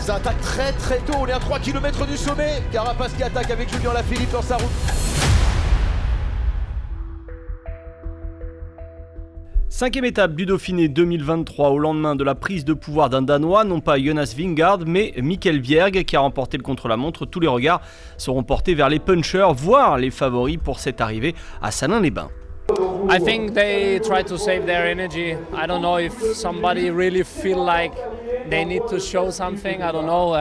Ça attaque très très tôt, on est à 3 km du sommet. Carapaz qui attaque avec Julien Lafilippe dans sa route. Cinquième étape du Dauphiné 2023 au lendemain de la prise de pouvoir d'un Danois, non pas Jonas Vingegaard mais Mikkel Bjerg qui a remporté le contre-la-montre. Tous les regards seront portés vers les punchers, voire les favoris pour cette arrivée à Salins-les-Bains. I think they try to save their energy. I don't know if somebody really feel like they need to show something. I don't know.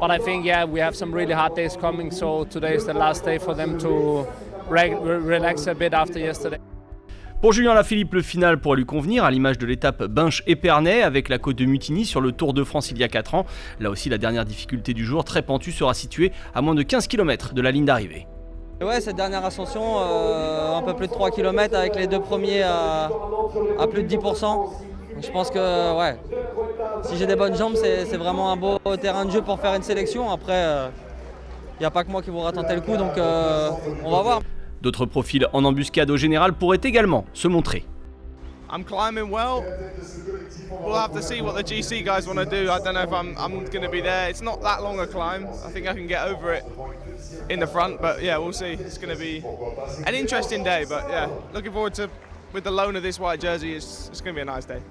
But I think, we have some really hard days coming. So today is the last day for them to relax a bit after yesterday. Pour Julien Lafilippe, le final pourrait lui convenir, à l'image de l'étape Binche-Épernay avec la côte de Mutigny sur le Tour de France il y a 4 ans. Là aussi, la dernière difficulté du jour, très pentue, sera située à moins de 15 km de la ligne d'arrivée. Ouais, cette dernière ascension, un peu plus de 3 km avec les deux premiers à plus de 10%. Je pense que si j'ai des bonnes jambes, c'est vraiment un beau terrain de jeu pour faire une sélection. Après, il n'y a pas que moi qui voudra tenter le coup, donc on va voir. D'autres profils en embuscade au général pourraient également se montrer. I'm climbing well. We'll have to see what the GC guys want to do. I don't know if I'm going to be there. It's not that long a climb. I think I can get over it in the front, but we'll see. It's going to be an interesting day, but looking forward to, with the loan of this white jersey, it's going to be a nice day.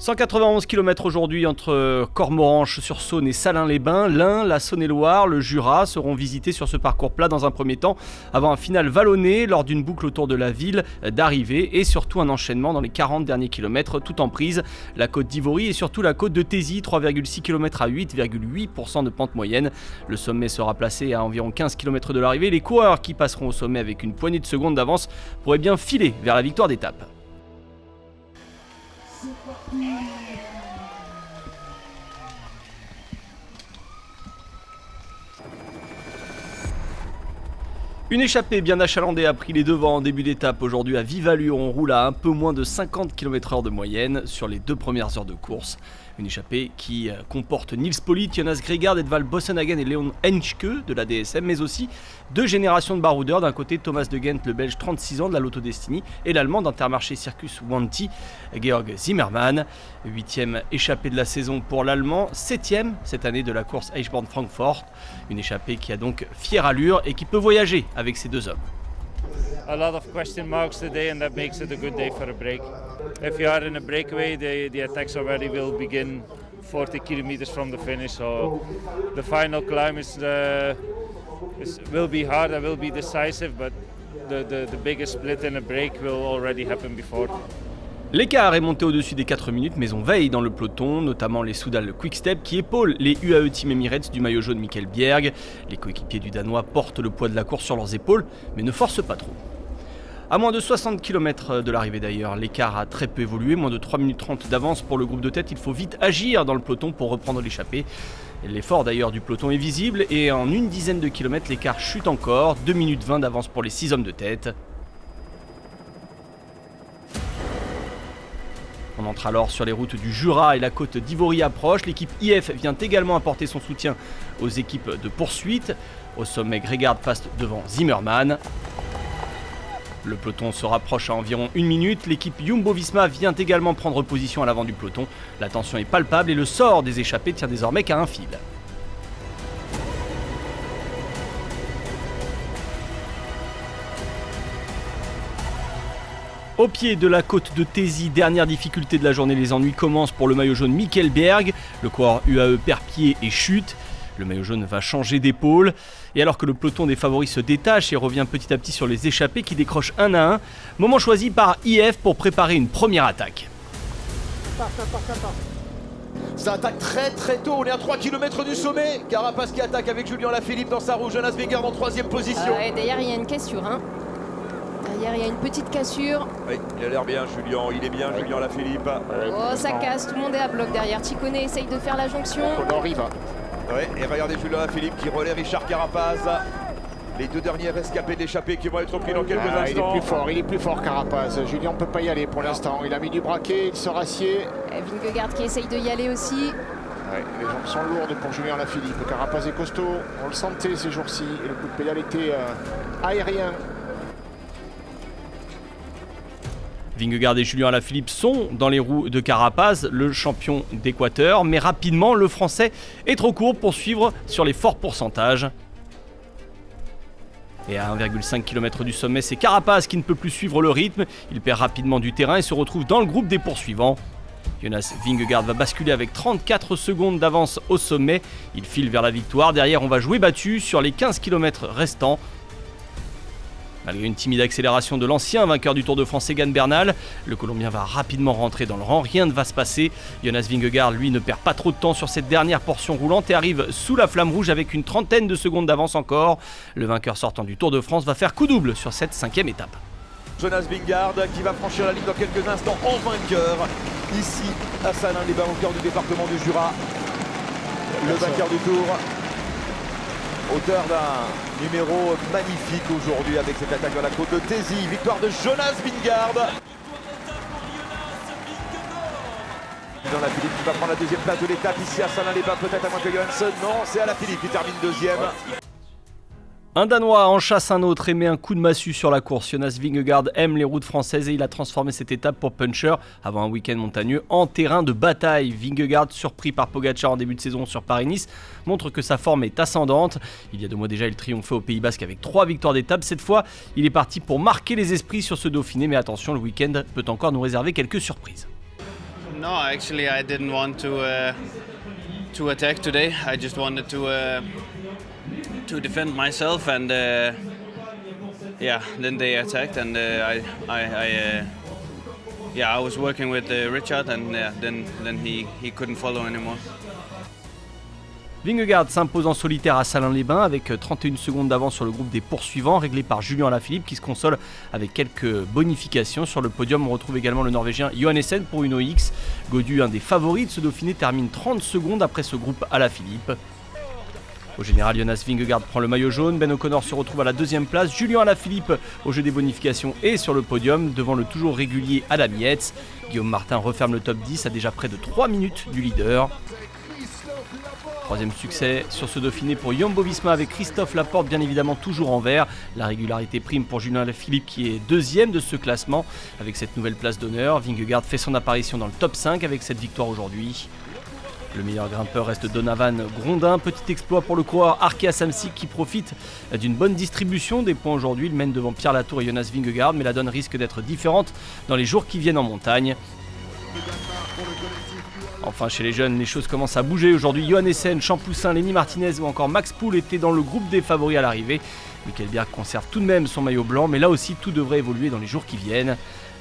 191 km aujourd'hui entre Cormoranche-sur-Saône et Salins-les-Bains. L'Ain, la Saône-et-Loire, le Jura seront visités sur ce parcours plat dans un premier temps, avant un final vallonné lors d'une boucle autour de la ville d'arrivée et surtout un enchaînement dans les 40 derniers kilomètres tout en prise. La côte d'Ivory et surtout la côte de Thésy, 3,6 km à 8,8% de pente moyenne. Le sommet sera placé à environ 15 km de l'arrivée. Les coureurs qui passeront au sommet avec une poignée de secondes d'avance pourraient bien filer vers la victoire d'étape. Une échappée bien achalandée a pris les devants en début d'étape. Aujourd'hui à vive allure, on roule à un peu moins de 50 km/h de moyenne sur les 2 premières heures de course. Une échappée qui comporte Nils Politt, Jonas Vingegaard, Edvald Boasson-Hagen et Leon Henschke de la DSM, mais aussi 2 générations de baroudeurs. D'un côté Thomas de Gendt, le belge 36 ans de la Lotto Destiny, et l'allemand d'Intermarché Circus Wanty, Georg Zimmermann. 8e échappée de la saison pour l'allemand, 7e cette année de la course Eichborn-Francfort. Une échappée qui a donc fière allure et qui peut voyager avec ces 2 hommes. A lot of question marks today, and that makes it a good day for a break. If you are in a breakaway, the attacks already will begin 40 kilometers from the finish. So the final climb will be hard and will be decisive, but the biggest split in a break will already happen before. L'écart est monté au-dessus des 4 minutes, mais on veille dans le peloton, notamment les Soudal Quickstep qui épaulent les UAE Team Emirates du maillot jaune Mikkel Bjerg. Les coéquipiers du Danois portent le poids de la course sur leurs épaules, mais ne forcent pas trop. À moins de 60 km de l'arrivée d'ailleurs, l'écart a très peu évolué, moins de 3 minutes 30 d'avance pour le groupe de tête. Il faut vite agir dans le peloton pour reprendre l'échappée. L'effort d'ailleurs du peloton est visible et en une dizaine de kilomètres, l'écart chute encore, 2 minutes 20 d'avance pour les 6 hommes de tête. On entre alors sur les routes du Jura et la côte d'Ivory approche. L'équipe IF vient également apporter son soutien aux équipes de poursuite. Au sommet, Vingegaard passe devant Zimmermann. Le peloton se rapproche à environ 1 minute. L'équipe Jumbo-Visma vient également prendre position à l'avant du peloton. La tension est palpable et le sort des échappés tient désormais qu'à un fil. Au pied de la côte de Thésy, dernière difficulté de la journée, les ennuis commencent pour le maillot jaune Mikkel Bjerg. Le coureur UAE perd pied et chute. Le maillot jaune va changer d'épaule. Et alors que le peloton des favoris se détache et revient petit à petit sur les échappés qui décrochent 1 à 1, moment choisi par IF pour préparer une première attaque. Ça attaque très très tôt, on est à 3 km du sommet. Carapaz qui attaque avec Julien Lafilippe dans sa roue, Jonas Vingegaard en 3e position. D'ailleurs il y a une cassure, hein. Derrière il y a une petite cassure. Oui, il a l'air bien Julien, il est bien Julien Lafilippe. Oh ça casse, tout le monde est à bloc derrière. Ticone essaye de faire la jonction. On arrive. Ouais, et regardez Julien Lafilippe qui relaie Richard Carapaz. Les 2 derniers rescapés de l'échappée qui vont être pris dans quelques instants. Il est plus fort Carapaz. Julien ne peut pas y aller pour l'instant. Il a mis du braquet, il se rassied. Vingegaard qui essaye de y aller aussi. Ouais, les jambes sont lourdes pour Julien Lafilippe. Carapaz est costaud, on le sentait ces jours-ci. Et le coup de pédale était aérien. Vingegaard et Julien Alaphilippe sont dans les roues de Carapaz, le champion d'Équateur, mais rapidement le Français est trop court pour suivre sur les forts pourcentages. Et à 1,5 km du sommet, c'est Carapaz qui ne peut plus suivre le rythme, il perd rapidement du terrain et se retrouve dans le groupe des poursuivants. Jonas Vingegaard va basculer avec 34 secondes d'avance au sommet, il file vers la victoire, derrière on va jouer battu sur les 15 km restants. Malgré une timide accélération de l'ancien vainqueur du Tour de France Egan Bernal, le Colombien va rapidement rentrer dans le rang, rien ne va se passer. Jonas Vingegaard, lui, ne perd pas trop de temps sur cette dernière portion roulante et arrive sous la flamme rouge avec une trentaine de secondes d'avance encore. Le vainqueur sortant du Tour de France va faire coup double sur cette 5e étape. Jonas Vingegaard qui va franchir la ligne dans quelques instants en vainqueur, ici à Salins-les-Bains, au cœur du département du Jura. Le vainqueur du Tour, auteur d'un numéro magnifique aujourd'hui avec cette attaque dans la côte de Thésy. Victoire de Jonas Vingegaard. Julien Alaphilippe qui va prendre la deuxième place de l'étape ici à Salins-les-Bains, peut-être à moins que Johansson. Non, c'est Alaphilippe qui termine deuxième. Un Danois en chasse un autre et met un coup de massue sur la course. Jonas Vingegaard aime les routes françaises et il a transformé cette étape pour Puncher, avant un week-end montagneux, en terrain de bataille. Vingegaard, surpris par Pogacar en début de saison sur Paris-Nice, montre que sa forme est ascendante. Il y a 2 mois déjà, il triomphait au Pays Basque avec 3 victoires d'étape. Cette fois, il est parti pour marquer les esprits sur ce Dauphiné, mais attention, le week-end peut encore nous réserver quelques surprises. No, actually I didn't want to attack today. I just wanted to defend myself, and yeah, then they attacked, and I was working with Richard, and then he couldn't follow anymore. Vingegaard s'impose en solitaire à Salins-les-Bains avec 31 secondes d'avance sur le groupe des poursuivants, réglé par Julien Alaphilippe qui se console avec quelques bonifications. Sur le podium, on retrouve également le Norvégien Johannessen pour une OX. Gaudu, un des favoris de ce Dauphiné, termine 30 secondes après ce groupe Alaphilippe. Au général, Jonas Vingegaard prend le maillot jaune, Ben O'Connor se retrouve à la 2e place, Julien Alaphilippe au jeu des bonifications est sur le podium devant le toujours régulier Adam Yates. Guillaume Martin referme le top 10 à déjà près de 3 minutes du leader. 3e succès sur ce Dauphiné pour Jumbo-Visma avec Christophe Laporte bien évidemment toujours en vert. La régularité prime pour Julien Alaphilippe qui est 2e de ce classement avec cette nouvelle place d'honneur. Vingegaard fait son apparition dans le top 5 avec cette victoire aujourd'hui. Le meilleur grimpeur reste Donovan Grondin. Petit exploit pour le coureur Arkea Samsic qui profite d'une bonne distribution des points aujourd'hui. Il mène devant Pierre Latour et Jonas Vingegaard, mais la donne risque d'être différente dans les jours qui viennent en montagne. Enfin, chez les jeunes, les choses commencent à bouger. Aujourd'hui, Johannessen, Champoussin, Lenny Martinez ou encore Max Poul étaient dans le groupe des favoris à l'arrivée. Hülkenberg conserve tout de même son maillot blanc, mais là aussi, tout devrait évoluer dans les jours qui viennent.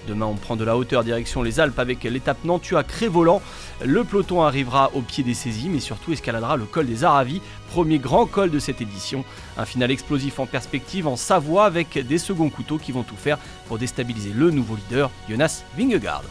Demain, on prend de la hauteur direction les Alpes avec l'étape Nantua-Crévolan. Le peloton arrivera au pied des saisies, mais surtout escaladera le col des Aravis, premier grand col de cette édition. Un final explosif en perspective en Savoie avec des seconds couteaux qui vont tout faire pour déstabiliser le nouveau leader, Jonas Vingegaard.